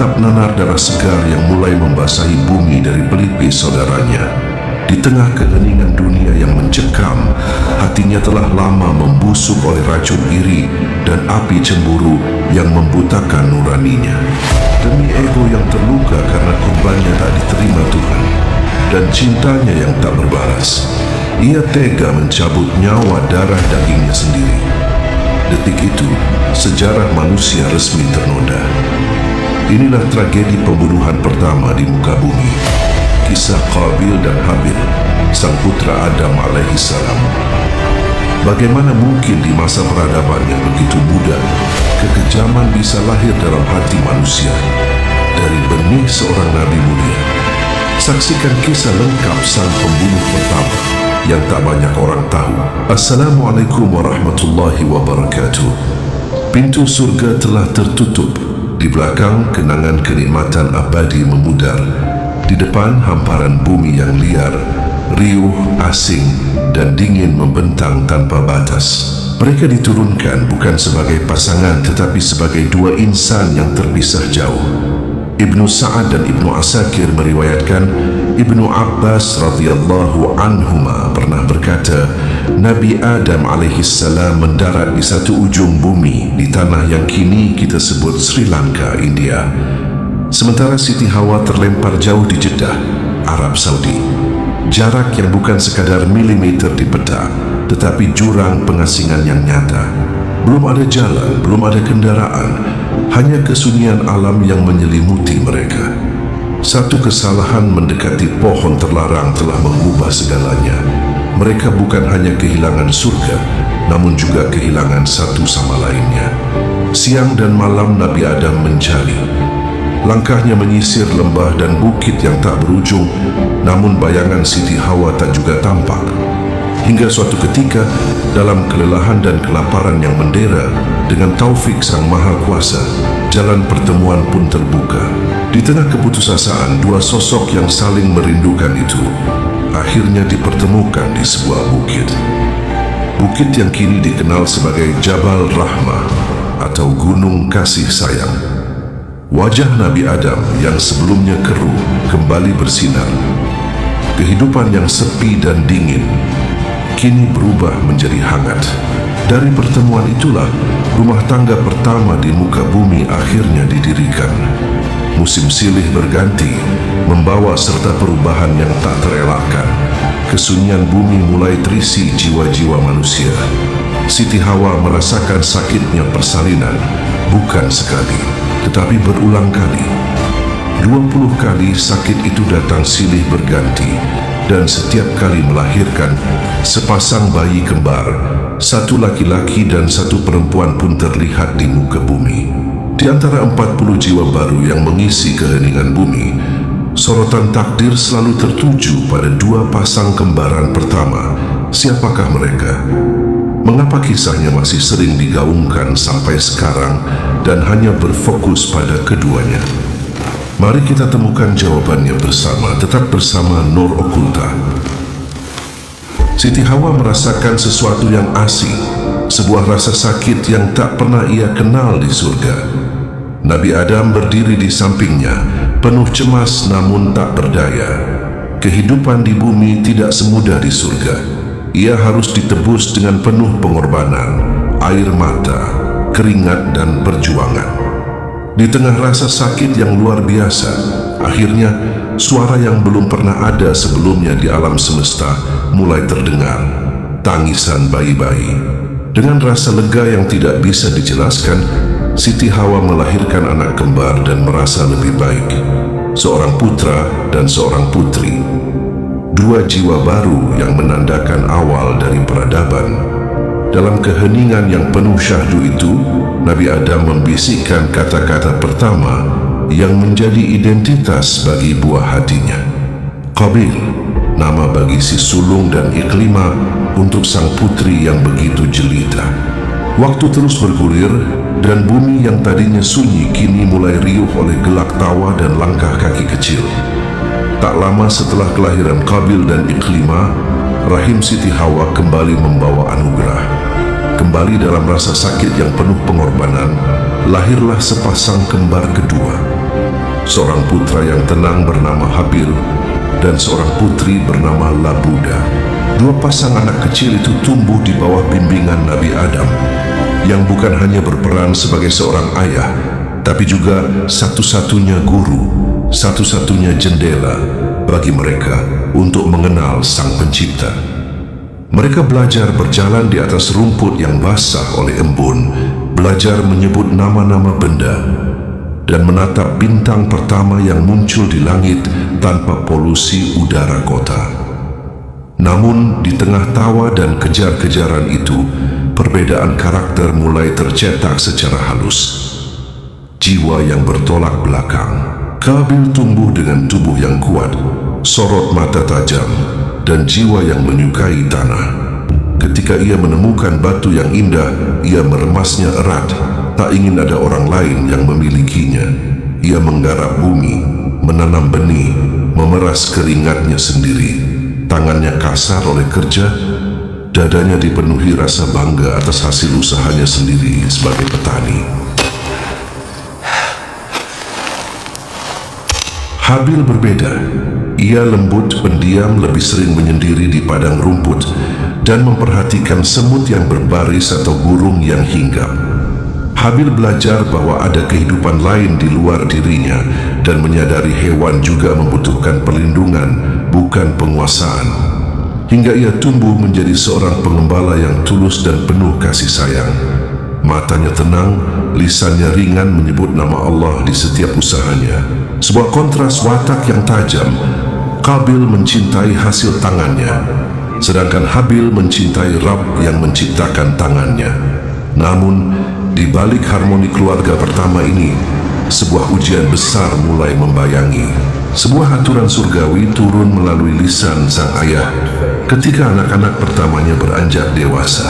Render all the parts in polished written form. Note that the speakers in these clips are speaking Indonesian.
menatap nanar darah segar yang mulai membasahi bumi dari pelipis saudaranya. Di tengah keheningan dunia yang mencekam, hatinya telah lama membusuk oleh racun iri dan api cemburu yang membutakan nuraninya. Demi ego yang terluka karena korbannya tak diterima Tuhan dan cintanya yang tak berbalas, ia tega mencabut nyawa darah dagingnya sendiri. Detik itu, sejarah manusia resmi ternoda. Inilah tragedi pembunuhan pertama di muka bumi. Kisah Qabil dan Habil, sang putra Adam alaihissalam. Bagaimana mungkin di masa peradaban yang begitu muda, kekejaman bisa lahir dalam hati manusia dari benih seorang nabi mulia? Saksikan kisah lengkap sang pembunuh pertama yang tak banyak orang tahu. Assalamualaikum warahmatullahi wabarakatuh. Pintu surga telah tertutup. Di belakang kenangan kenikmatan abadi memudar. Di depan hamparan bumi yang liar, riuh, asing dan dingin membentang tanpa batas. Mereka diturunkan bukan sebagai pasangan tetapi sebagai dua insan yang terpisah jauh. Ibnu Sa'ad dan Ibnu Asakir meriwayatkan Ibnu Abbas radhiyallahu anhuma pernah berkata, Nabi Adam alaihissalam mendarat di satu ujung bumi di tanah yang kini kita sebut Sri Lanka, India. Sementara Siti Hawa terlempar jauh di Jeddah, Arab Saudi. Jarak yang bukan sekadar milimeter di peta, tetapi jurang pengasingan yang nyata. Belum ada jalan, belum ada kendaraan, hanya kesunyian alam yang menyelimuti mereka. Satu kesalahan mendekati pohon terlarang telah mengubah segalanya. Mereka bukan hanya kehilangan surga, namun juga kehilangan satu sama lainnya. Siang dan malam Nabi Adam mencari. Langkahnya menyisir lembah dan bukit yang tak berujung, namun bayangan Siti Hawa tak juga tampak. Hingga suatu ketika, dalam kelelahan dan kelaparan yang mendera, dengan taufik Sang Maha Kuasa, jalan pertemuan pun terbuka. Di tengah keputusasaan, dua sosok yang saling merindukan itu akhirnya dipertemukan di sebuah bukit. Bukit yang kini dikenal sebagai Jabal Rahmah atau Gunung Kasih Sayang. Wajah Nabi Adam yang sebelumnya keruh kembali bersinar. Kehidupan yang sepi dan dingin kini berubah menjadi hangat. Dari pertemuan itulah rumah tangga pertama di muka bumi akhirnya didirikan. Musim silih berganti, membawa serta perubahan yang tak terelakkan. Kesunyian bumi mulai terisi jiwa-jiwa manusia. Siti Hawa merasakan sakitnya persalinan, bukan sekali, tetapi berulang kali. 20 kali sakit itu datang silih berganti, dan setiap kali melahirkan sepasang bayi kembar, satu laki-laki dan satu perempuan pun terlihat di muka bumi. Di antara 40 jiwa baru yang mengisi keheningan bumi, sorotan takdir selalu tertuju pada dua pasang kembaran pertama. Siapakah mereka? Mengapa kisahnya masih sering digaungkan sampai sekarang dan hanya berfokus pada keduanya? Mari kita temukan jawabannya bersama, tetap bersama Nur Okulta. Siti Hawa merasakan sesuatu yang asing, sebuah rasa sakit yang tak pernah ia kenal di surga. Nabi Adam berdiri di sampingnya, penuh cemas namun tak berdaya. Kehidupan di bumi tidak semudah di surga. Ia harus ditebus dengan penuh pengorbanan, air mata, keringat dan perjuangan. Di tengah rasa sakit yang luar biasa, akhirnya suara yang belum pernah ada sebelumnya di alam semesta mulai terdengar. Tangisan bayi-bayi. Dengan rasa lega yang tidak bisa dijelaskan, Siti Hawa melahirkan anak kembar dan merasa lebih baik. Seorang putra dan seorang putri. Dua jiwa baru yang menandakan awal dari peradaban. Dalam keheningan yang penuh syahdu itu, Nabi Adam membisikkan kata-kata pertama yang menjadi identitas bagi buah hatinya. Qabil, nama bagi si sulung dan Iklimah untuk sang putri yang begitu jelita. Waktu terus bergulir dan bumi yang tadinya sunyi kini mulai riuh oleh gelak tawa dan langkah kaki kecil. Tak lama setelah kelahiran Qabil dan Iklimah, rahim Siti Hawa kembali membawa anugerah. Kembali dalam rasa sakit yang penuh pengorbanan, lahirlah sepasang kembar kedua. seorang putra yang tenang bernama Habil, dan seorang putri bernama Labuda. Dua pasang anak kecil itu tumbuh di bawah bimbingan Nabi Adam, yang bukan hanya berperan sebagai seorang ayah, tapi juga satu-satunya guru, satu-satunya jendela bagi mereka untuk mengenal Sang Pencipta. Mereka belajar berjalan di atas rumput yang basah oleh embun, belajar menyebut nama-nama benda, dan menatap bintang pertama yang muncul di langit tanpa polusi udara kota. Namun, di tengah tawa dan kejar-kejaran itu, perbedaan karakter mulai tercetak secara halus. Jiwa yang bertolak belakang. Kabil tumbuh dengan tubuh yang kuat, sorot mata tajam, dan jiwa yang menyukai tanah. Ketika ia menemukan batu yang indah, ia meremasnya erat. Tak ingin ada orang lain yang memilikinya. Ia menggarap bumi, menanam benih, memeras keringatnya sendiri. Tangannya kasar oleh kerja, dadanya dipenuhi rasa bangga atas hasil usahanya sendiri sebagai petani. Habil berbeda. Ia lembut, pendiam, lebih sering menyendiri di padang rumput dan memperhatikan semut yang berbaris atau burung yang hinggap. Habil belajar bahwa ada kehidupan lain di luar dirinya dan menyadari hewan juga membutuhkan perlindungan, bukan penguasaan. Hingga ia tumbuh menjadi seorang pengembala yang tulus dan penuh kasih sayang. Matanya tenang, lisannya ringan menyebut nama Allah di setiap usahanya. Sebuah kontras watak yang tajam. Kabil mencintai hasil tangannya, sedangkan Habil mencintai Rabb yang menciptakan tangannya. Namun, di balik harmoni keluarga pertama ini, sebuah ujian besar mulai membayangi. Sebuah aturan surgawi turun melalui lisan sang ayah ketika anak-anak pertamanya beranjak dewasa.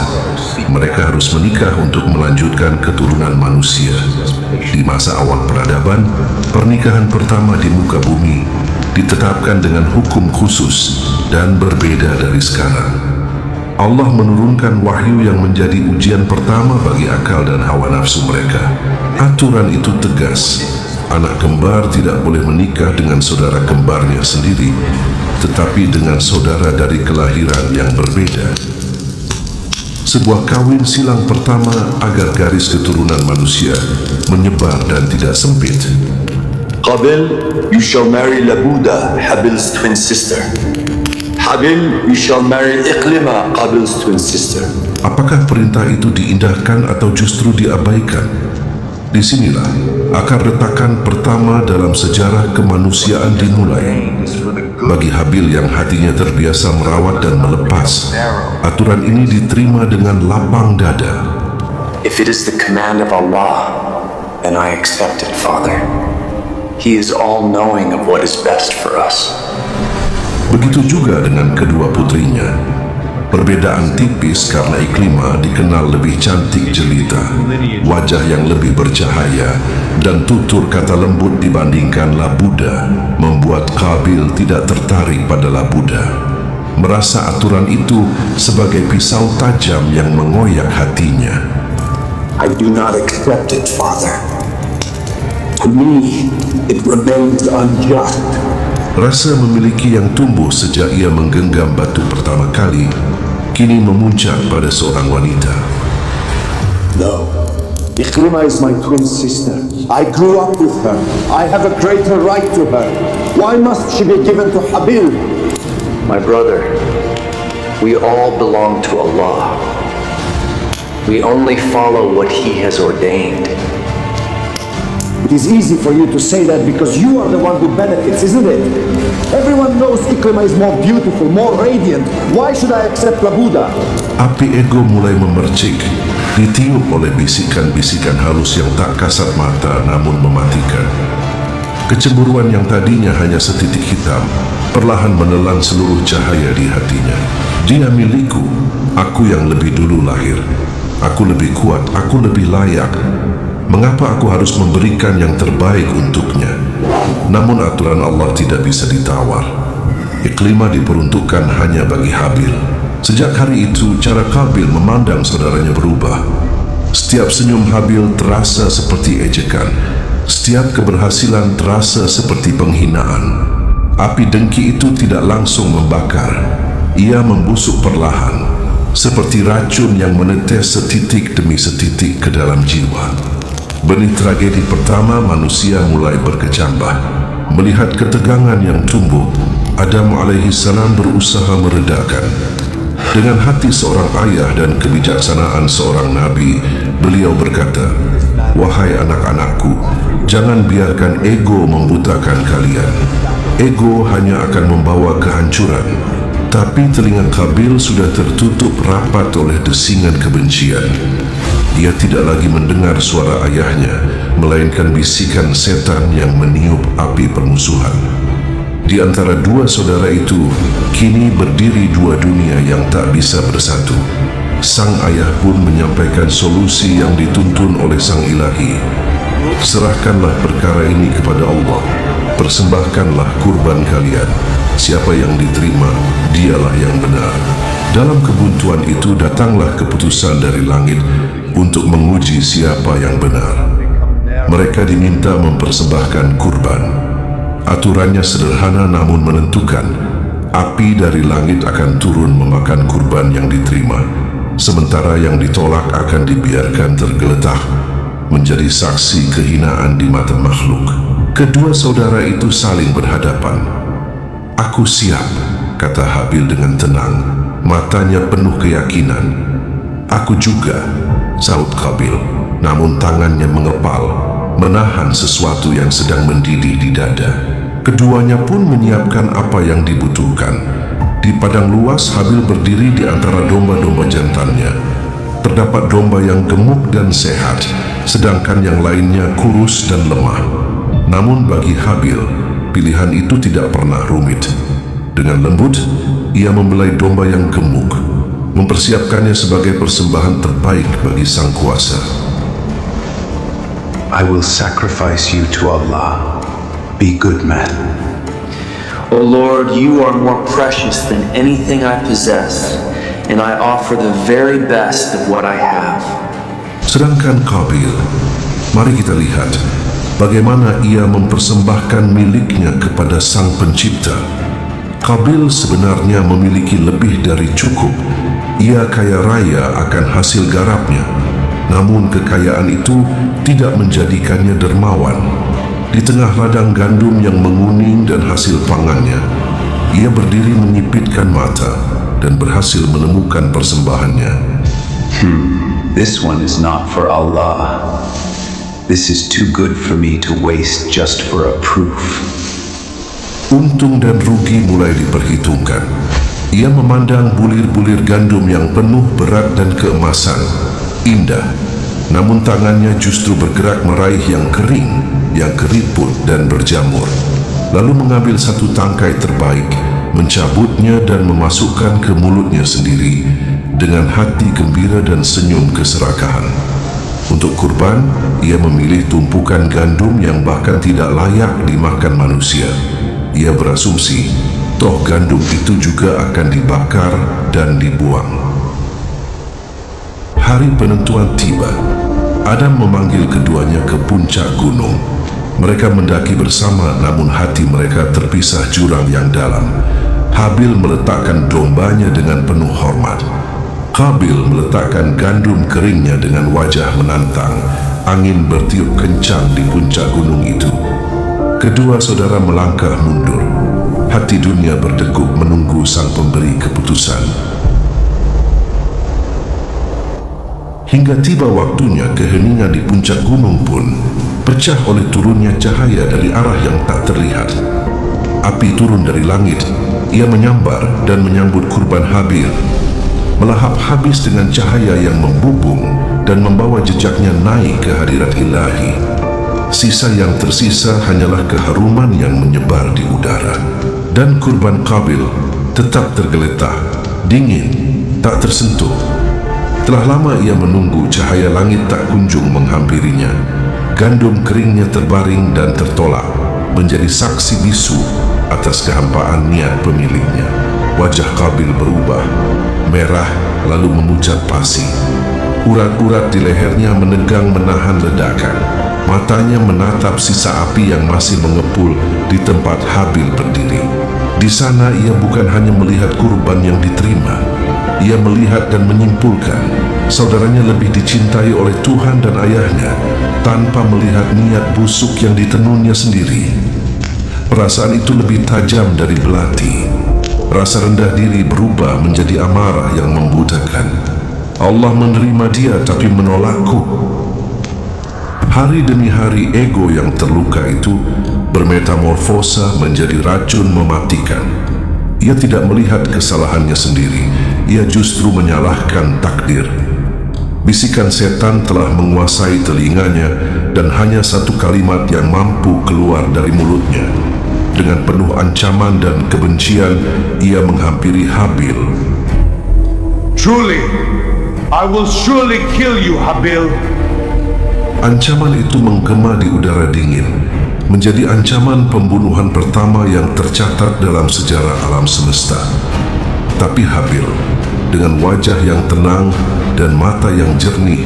Mereka harus menikah untuk melanjutkan keturunan manusia. Di masa awal peradaban, pernikahan pertama di muka bumi ditetapkan dengan hukum khusus dan berbeda dari sekarang. Allah menurunkan wahyu yang menjadi ujian pertama bagi akal dan hawa nafsu mereka. Aturan itu tegas. Anak kembar tidak boleh menikah dengan saudara kembarnya sendiri, tetapi dengan saudara dari kelahiran yang berbeda. Sebuah kawin silang pertama agar garis keturunan manusia menyebar dan tidak sempit. Qabil, you shall marry Labuda, Habil's twin sister. Habil, you shall marry Iqlima, Qabil's twin sister. Apakah perintah itu diindahkan atau justru diabaikan? Disinilah akar retakan pertama dalam sejarah kemanusiaan dimulai. Bagi Habil yang hatinya terbiasa merawat dan melepas, aturan ini diterima dengan lapang dada. If it is the command of Allah, then I accept it, Father. He is all-knowing of what is best for us. Begitu juga dengan kedua putrinya. Perbedaan tipis karena Iqlima dikenal lebih cantik jelita, wajah yang lebih bercahaya, dan tutur kata lembut dibandingkan Labuda membuat Qabil tidak tertarik pada Labuda. Merasa aturan itu sebagai pisau tajam yang mengoyak hatinya. I do not accept it, Father. To me, it remains unjust. Rasa memiliki yang tumbuh sejak ia menggenggam batu pertama kali kini memuncak pada seorang wanita. No. Iqlima is my twin sister. I grew up with her. I have a greater right to her. Why must she be given to Habil? My brother, we all belong to Allah. We only follow what He has ordained. It is easy for you to say that because you are the one who benefits, isn't it? Everyone knows Iqlima is more beautiful, more radiant. Why should I accept Labuda? Api ego mulai memercik, ditiup oleh bisikan-bisikan halus yang tak kasat mata namun mematikan. Kecemburuan yang tadinya hanya setitik hitam, perlahan menelan seluruh cahaya di hatinya. Dia milikku, aku yang lebih dulu lahir. Aku lebih kuat, aku lebih layak. Mengapa aku harus memberikan yang terbaik untuknya? Namun aturan Allah tidak bisa ditawar. Iqlima diperuntukkan hanya bagi Habil. Sejak hari itu, cara Qabil memandang saudaranya berubah. Setiap senyum Habil terasa seperti ejekan. Setiap keberhasilan terasa seperti penghinaan. Api dengki itu tidak langsung membakar. Ia membusuk perlahan, seperti racun yang menetes setitik demi setitik ke dalam jiwa. Benih tragedi pertama manusia mulai berkecambah. Melihat ketegangan yang tumbuh, Adam alaihissalam berusaha meredakan. Dengan hati seorang ayah dan kebijaksanaan seorang nabi, beliau berkata, "Wahai anak-anakku, jangan biarkan ego membutakan kalian. Ego hanya akan membawa kehancuran." Tapi telinga Qabil sudah tertutup rapat oleh desingan kebencian. Ia tidak lagi mendengar suara ayahnya, melainkan bisikan setan yang meniup api permusuhan. Di antara dua saudara itu, kini berdiri dua dunia yang tak bisa bersatu. Sang ayah pun menyampaikan solusi yang dituntun oleh Sang Ilahi. "Serahkanlah perkara ini kepada Allah. Persembahkanlah kurban kalian. Siapa yang diterima, dialah yang benar." Dalam kebuntuan itu datanglah keputusan dari langit untuk menguji siapa yang benar. Mereka diminta mempersembahkan kurban. Aturannya sederhana namun menentukan. Api dari langit akan turun memakan kurban yang diterima, sementara yang ditolak akan dibiarkan tergeletak, menjadi saksi kehinaan di mata makhluk. Kedua saudara itu saling berhadapan. "Aku siap," kata Habil dengan tenang, matanya penuh keyakinan. "Aku juga," sahut Qabil, namun tangannya mengepal, menahan sesuatu yang sedang mendidih di dada. Keduanya pun menyiapkan apa yang dibutuhkan. Di padang luas, Habil berdiri di antara domba-domba jantannya. Terdapat domba yang gemuk dan sehat, sedangkan yang lainnya kurus dan lemah. Namun bagi Habil, pilihan itu tidak pernah rumit. Dengan lembut, ia membelai domba yang gemuk, mempersiapkannya sebagai persembahan terbaik bagi Sang Kuasa. "I will sacrifice you to Allah. Be good man." O Lord, you are more precious than anything I possess, and I offer the very best of what I have. Sedangkan Qabil, mari kita lihat bagaimana ia mempersembahkan miliknya kepada Sang Pencipta. Qabil sebenarnya memiliki lebih dari cukup. Ia kaya raya akan hasil garapnya, namun kekayaan itu tidak menjadikannya dermawan. Di tengah ladang gandum yang menguning dan hasil pangannya, ia berdiri menyipitkan mata dan berhasil menemukan persembahannya. This one is not for Allah. This is too good for me to waste just for a proof. Untung dan rugi mulai diperhitungkan. Ia memandang bulir-bulir gandum yang penuh berat dan keemasan. Indah, namun tangannya justru bergerak meraih yang kering, yang keriput dan berjamur. Lalu mengambil satu tangkai terbaik, mencabutnya dan memasukkan ke mulutnya sendiri dengan hati gembira dan senyum keserakahan. Untuk kurban, ia memilih tumpukan gandum yang bahkan tidak layak dimakan manusia. Ia berasumsi, toh gandum itu juga akan dibakar dan dibuang. Hari penentuan tiba. Adam memanggil keduanya ke puncak gunung. Mereka mendaki bersama, namun hati mereka terpisah jurang yang dalam. Habil meletakkan dombanya dengan penuh hormat. Qabil meletakkan gandum keringnya dengan wajah menantang. Angin bertiup kencang di puncak gunung itu. Kedua saudara melangkah mundur. Hati dunia berdegup menunggu Sang Pemberi keputusan. Hingga tiba waktunya, keheningan di puncak gunung pun pecah oleh turunnya cahaya dari arah yang tak terlihat. Api turun dari langit. Ia menyambar dan menyambut kurban Habil, melahap habis dengan cahaya yang membubung dan membawa jejaknya naik ke hadirat ilahi. Sisa yang tersisa hanyalah keharuman yang menyebar di udara. Dan kurban Qabil tetap tergeletak, dingin, tak tersentuh. Telah lama ia menunggu, cahaya langit tak kunjung menghampirinya. Gandum keringnya terbaring dan tertolak, menjadi saksi bisu atas kehampaan niat pemiliknya. Wajah Qabil berubah, merah lalu memucat pasi. Urat-urat di lehernya menegang menahan ledakan. Matanya menatap sisa api yang masih mengepul di tempat Habil berdiri. Di sana ia bukan hanya melihat kurban yang diterima, ia melihat dan menyimpulkan saudaranya lebih dicintai oleh Tuhan dan ayahnya tanpa melihat niat busuk yang ditenunnya sendiri. Perasaan itu lebih tajam dari belati. Rasa rendah diri berubah menjadi amarah yang membutakan. Allah menerima dia tapi menolakku. Hari demi hari ego yang terluka itu bermetamorfosa menjadi racun mematikan. Ia tidak melihat kesalahannya sendiri, ia justru menyalahkan takdir. Bisikan setan telah menguasai telinganya dan hanya satu kalimat yang mampu keluar dari mulutnya. Dengan penuh ancaman dan kebencian, ia menghampiri Habil. Truly, I will surely kill you, Habil. Ancaman itu menggema di udara dingin, menjadi ancaman pembunuhan pertama yang tercatat dalam sejarah alam semesta. Tapi Habil, dengan wajah yang tenang dan mata yang jernih,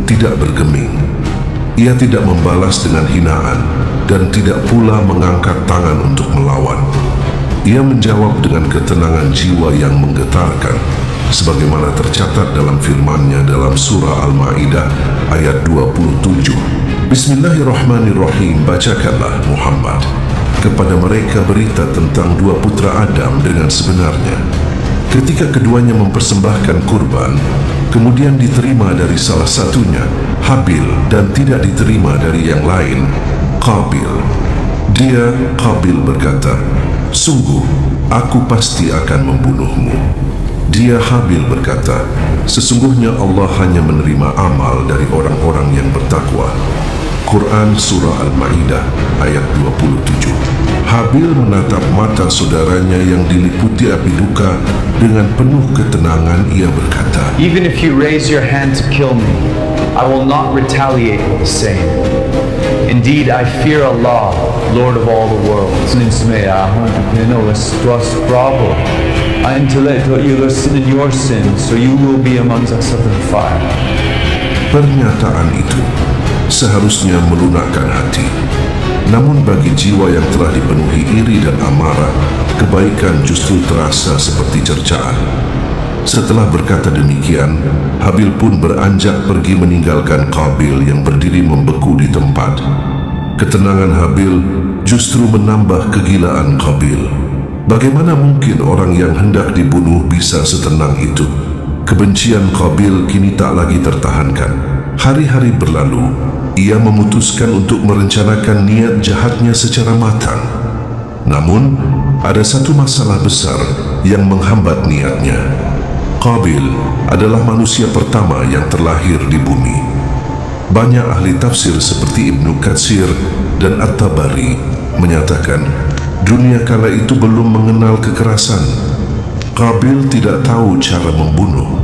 tidak bergeming. Ia tidak membalas dengan hinaan dan tidak pula mengangkat tangan untuk melawan. Ia menjawab dengan ketenangan jiwa yang menggetarkan, sebagaimana tercatat dalam firman-Nya dalam surah Al-Maidah ayat 27. Bismillahirrahmanirrahim. Bacakanlah Muhammad kepada mereka berita tentang dua putra Adam dengan sebenarnya. Ketika keduanya mempersembahkan kurban, kemudian diterima dari salah satunya, Habil, dan tidak diterima dari yang lain, Qabil. Dia, Qabil, berkata, "Sungguh, aku pasti akan membunuhmu." Dia, Habil, berkata, "Sesungguhnya Allah hanya menerima amal dari orang-orang yang bertakwa." Quran Surah Al-Maidah ayat 27. Habil menatap mata saudaranya yang diliputi api duka. Dengan penuh ketenangan ia berkata, Even if you raise your hand to kill me, I will not retaliate with the same. Indeed, I fear Allah, Lord of all the worlds. In your sins, so you will be amongst us of the fire. Pernyataan itu seharusnya melunakkan hati. Namun bagi jiwa yang telah dipenuhi iri dan amarah, kebaikan justru terasa seperti cercaan. Setelah berkata demikian, Habil pun beranjak pergi meninggalkan Qabil yang berdiri membeku di tempat. Ketenangan Habil justru menambah kegilaan Qabil. Bagaimana mungkin orang yang hendak dibunuh bisa setenang itu? Kebencian Qabil kini tak lagi tertahankan. Hari-hari berlalu, ia memutuskan untuk merencanakan niat jahatnya secara matang. Namun, ada satu masalah besar yang menghambat niatnya. Qabil adalah manusia pertama yang terlahir di bumi. Banyak ahli tafsir seperti Ibnu Katsir dan At-Tabari menyatakan dunia kala itu belum mengenal kekerasan. Qabil tidak tahu cara membunuh.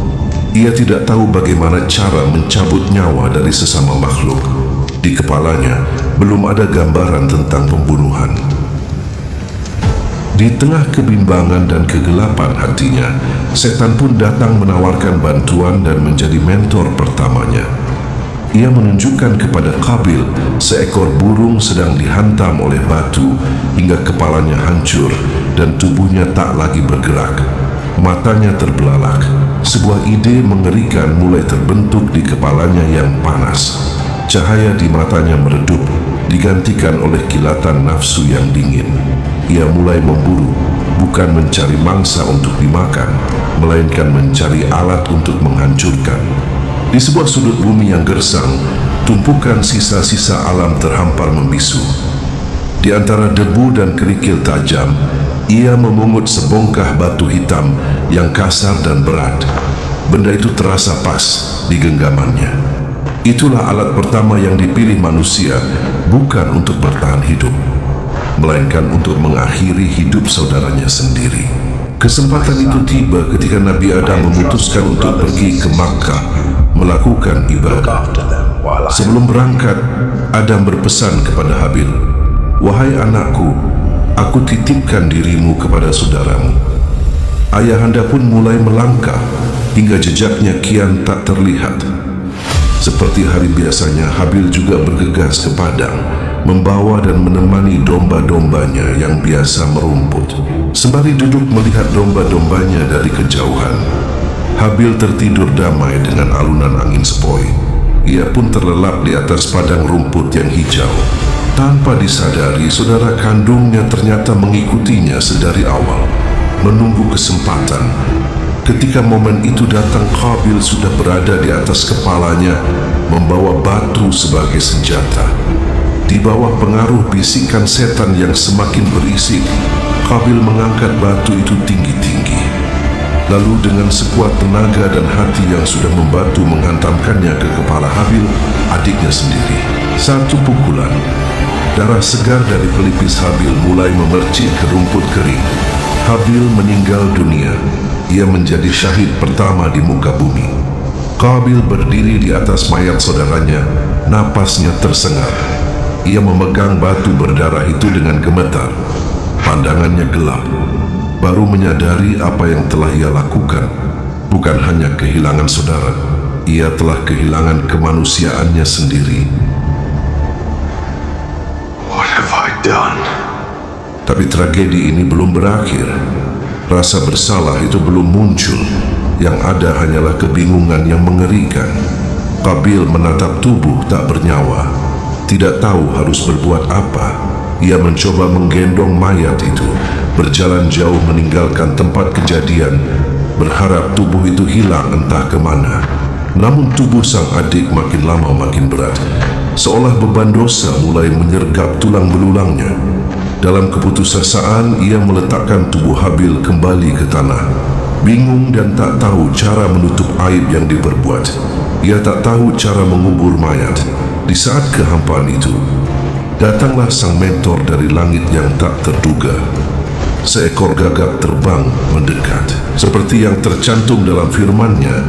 Ia tidak tahu bagaimana cara mencabut nyawa dari sesama makhluk. Di kepalanya belum ada gambaran tentang pembunuhan. Di tengah kebimbangan dan kegelapan hatinya, setan pun datang menawarkan bantuan dan menjadi mentor pertamanya. Ia menunjukkan kepada Qabil seekor burung sedang dihantam oleh batu hingga kepalanya hancur dan tubuhnya tak lagi bergerak. Matanya terbelalak. Sebuah ide mengerikan mulai terbentuk di kepalanya yang panas. Cahaya di matanya meredup, digantikan oleh kilatan nafsu yang dingin. Ia mulai memburu, bukan mencari mangsa untuk dimakan, melainkan mencari alat untuk menghancurkan. Di sebuah sudut bumi yang gersang, tumpukan sisa-sisa alam terhampar membisu. Di antara debu dan kerikil tajam, ia memungut sebongkah batu hitam yang kasar dan berat. Benda itu terasa pas di genggamannya. Itulah alat pertama yang dipilih manusia, bukan untuk bertahan hidup, melainkan untuk mengakhiri hidup saudaranya sendiri. Kesempatan itu tiba ketika Nabi Adam memutuskan untuk pergi ke Makkah melakukan ibadah. Sebelum berangkat, Adam berpesan kepada Habil, "Wahai anakku, aku titipkan dirimu kepada saudaramu." Ayahanda pun mulai melangkah hingga jejaknya kian tak terlihat. Seperti hari biasanya, Habil juga bergegas ke padang, membawa dan menemani domba-dombanya yang biasa merumput. Sembari duduk melihat domba-dombanya dari kejauhan, Habil tertidur damai dengan alunan angin sepoi. Ia pun terlelap di atas padang rumput yang hijau. Tanpa disadari, saudara kandungnya ternyata mengikutinya sedari awal, menunggu kesempatan. Ketika momen itu datang, Qabil sudah berada di atas kepalanya, membawa batu sebagai senjata. Di bawah pengaruh bisikan setan yang semakin berisik, Qabil mengangkat batu itu tinggi-tinggi. Lalu dengan sekuat tenaga dan hati yang sudah membatu menghantamkannya ke kepala Habil, adiknya sendiri. Satu pukulan, darah segar dari pelipis Habil mulai memercik ke rumput kering. Habil meninggal dunia. Ia menjadi syahid pertama di muka bumi. Qabil berdiri di atas mayat saudaranya, napasnya tersengat. Ia memegang batu berdarah itu dengan gemetar. Pandangannya gelap. Baru menyadari apa yang telah ia lakukan. Bukan hanya kehilangan saudara, ia telah kehilangan kemanusiaannya sendiri. What have I done? Tapi tragedi ini belum berakhir. Rasa bersalah itu belum muncul. Yang ada hanyalah kebingungan yang mengerikan. Qabil menatap tubuh tak bernyawa, tidak tahu harus berbuat apa. Ia mencoba menggendong mayat itu, berjalan jauh meninggalkan tempat kejadian, berharap tubuh itu hilang entah kemana. Namun tubuh sang adik makin lama makin berat, seolah beban dosa mulai menyergap tulang belulangnya. Dalam keputusasaan, ia meletakkan tubuh Habil kembali ke tanah. Bingung dan tak tahu cara menutup aib yang diperbuat, ia tak tahu cara mengubur mayat. Di saat kehampaan itu, datanglah sang mentor dari langit yang tak terduga. Seekor gagak terbang mendekat, seperti yang tercantum dalam firman-Nya,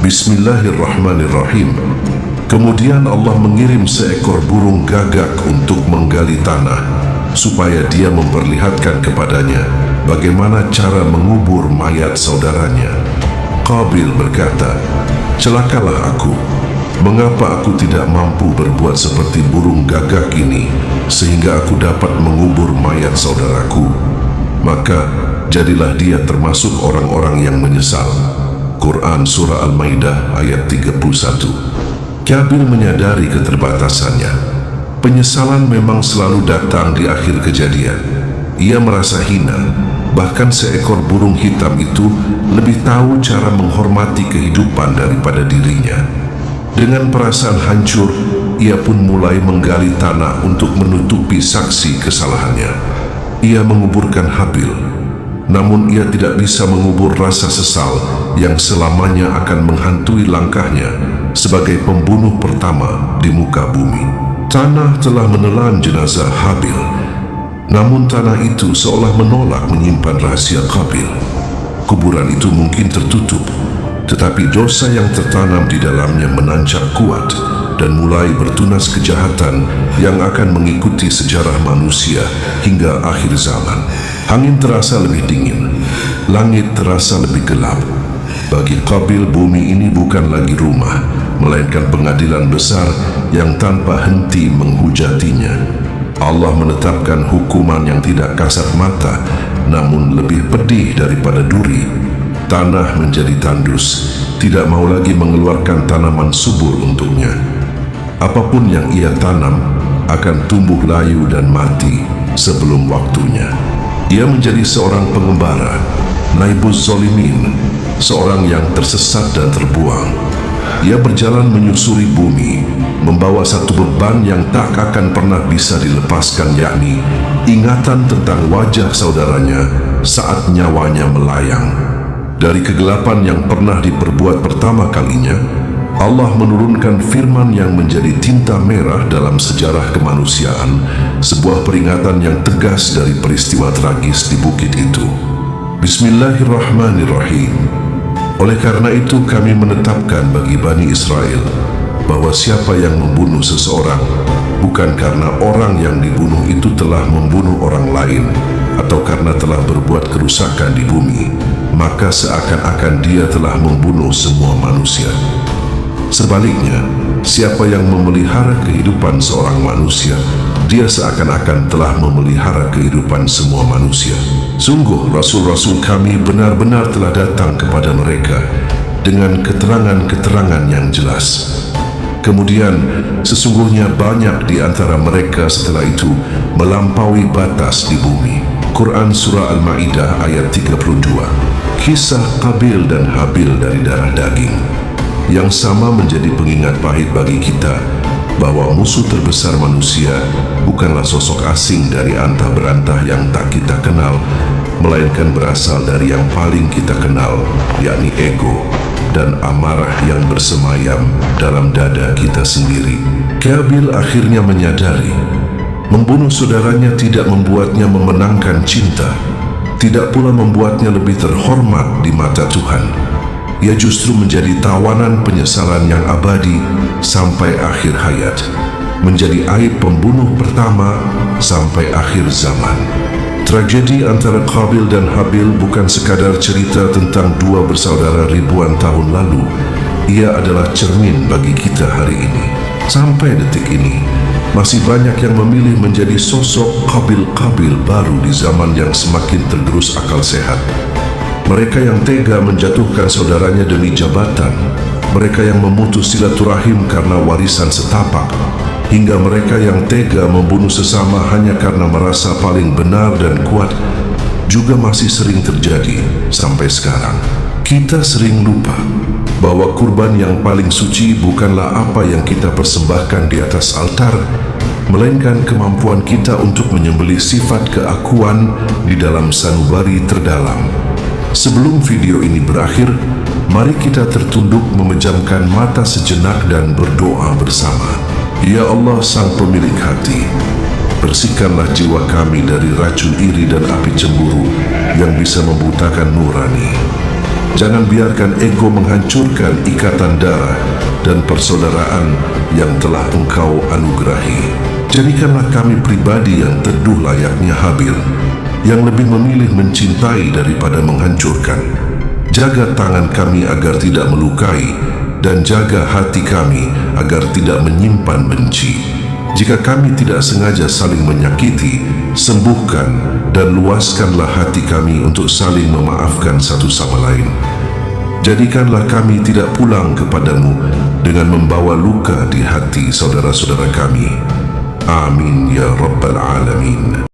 Bismillahirrahmanirrahim. Kemudian Allah mengirim seekor burung gagak untuk menggali tanah, supaya dia memperlihatkan kepadanya bagaimana cara mengubur mayat saudaranya. Qabil berkata, "Celakalah aku. Mengapa aku tidak mampu berbuat seperti burung gagak ini, sehingga aku dapat mengubur mayat saudaraku?" Maka jadilah dia termasuk orang-orang yang menyesal. Quran Surah Al-Maidah ayat 31. Qabil menyadari keterbatasannya. Penyesalan memang selalu datang di akhir kejadian. Ia merasa hina, bahkan seekor burung hitam itu lebih tahu cara menghormati kehidupan daripada dirinya. Dengan perasaan hancur, ia pun mulai menggali tanah untuk menutupi saksi kesalahannya. Ia menguburkan Habil, namun ia tidak bisa mengubur rasa sesal yang selamanya akan menghantui langkahnya sebagai pembunuh pertama di muka bumi. Tanah telah menelan jenazah Habil, namun tanah itu seolah menolak menyimpan rahasia Qabil. Kuburan itu mungkin tertutup, tetapi dosa yang tertanam di dalamnya menancap kuat dan mulai bertunas kejahatan yang akan mengikuti sejarah manusia hingga akhir zaman. Angin terasa lebih dingin, langit terasa lebih gelap. Bagi Qabil, bumi ini bukan lagi rumah, melainkan pengadilan besar yang tanpa henti menghujatinya. Allah menetapkan hukuman yang tidak kasat mata, namun lebih pedih daripada duri. Tanah menjadi tandus, tidak mau lagi mengeluarkan tanaman subur untuknya. Apapun yang ia tanam akan tumbuh layu dan mati sebelum waktunya. Ia menjadi seorang pengembara, naibuz zolimin, seorang yang tersesat dan terbuang. Ia berjalan menyusuri bumi, membawa satu beban yang tak akan pernah bisa dilepaskan, yakni ingatan tentang wajah saudaranya saat nyawanya melayang. Dari kegelapan yang pernah diperbuat pertama kalinya, Allah menurunkan firman yang menjadi tinta merah dalam sejarah kemanusiaan, sebuah peringatan yang tegas dari peristiwa tragis di bukit itu. Bismillahirrahmanirrahim. Oleh karena itu kami menetapkan bagi Bani Israel bahwa siapa yang membunuh seseorang bukan karena orang yang dibunuh itu telah membunuh orang lain atau karena telah berbuat kerusakan di bumi, maka seakan-akan dia telah membunuh semua manusia. Sebaliknya, siapa yang memelihara kehidupan seorang manusia, dia seakan-akan telah memelihara kehidupan semua manusia. Sungguh Rasul-Rasul kami benar-benar telah datang kepada mereka dengan keterangan-keterangan yang jelas. Kemudian sesungguhnya banyak di antara mereka setelah itu melampaui batas di bumi. Quran Surah Al-Ma'idah ayat 32. Kisah Qabil dan Habil dari darah daging yang sama menjadi pengingat pahit bagi kita bahwa musuh terbesar manusia bukanlah sosok asing dari antah berantah yang tak kita kenal, melainkan berasal dari yang paling kita kenal, yakni ego dan amarah yang bersemayam dalam dada kita sendiri. Qabil akhirnya menyadari membunuh saudaranya tidak membuatnya memenangkan cinta, tidak pula membuatnya lebih terhormat di mata Tuhan. Ia justru menjadi tawanan penyesalan yang abadi sampai akhir hayat, menjadi aib pembunuh pertama sampai akhir zaman. Tragedi antara Qabil dan Habil bukan sekadar cerita tentang dua bersaudara ribuan tahun lalu. Ia adalah cermin bagi kita hari ini. Sampai detik ini, masih banyak yang memilih menjadi sosok Qabil-Qabil baru di zaman yang semakin tergerus akal sehat. Mereka yang tega menjatuhkan saudaranya demi jabatan, mereka yang memutus silaturahim karena warisan setapak, hingga mereka yang tega membunuh sesama hanya karena merasa paling benar dan kuat, juga masih sering terjadi sampai sekarang. Kita sering lupa bahwa kurban yang paling suci bukanlah apa yang kita persembahkan di atas altar, melainkan kemampuan kita untuk menyembelih sifat keakuan di dalam sanubari terdalam. Sebelum video ini berakhir, mari kita tertunduk memejamkan mata sejenak dan berdoa bersama. Ya Allah Sang Pemilik hati, bersihkanlah jiwa kami dari racun iri dan api cemburu yang bisa membutakan nurani. Jangan biarkan ego menghancurkan ikatan darah dan persaudaraan yang telah Engkau anugerahi. Jadikanlah kami pribadi yang teduh layaknya Habil, yang lebih memilih mencintai daripada menghancurkan. Jaga tangan kami agar tidak melukai, dan jaga hati kami agar tidak menyimpan benci. Jika kami tidak sengaja saling menyakiti, sembuhkan dan luaskanlah hati kami untuk saling memaafkan satu sama lain. Jadikanlah kami tidak pulang kepadamu dengan membawa luka di hati saudara-saudara kami. Amin ya Rabbal Alamin.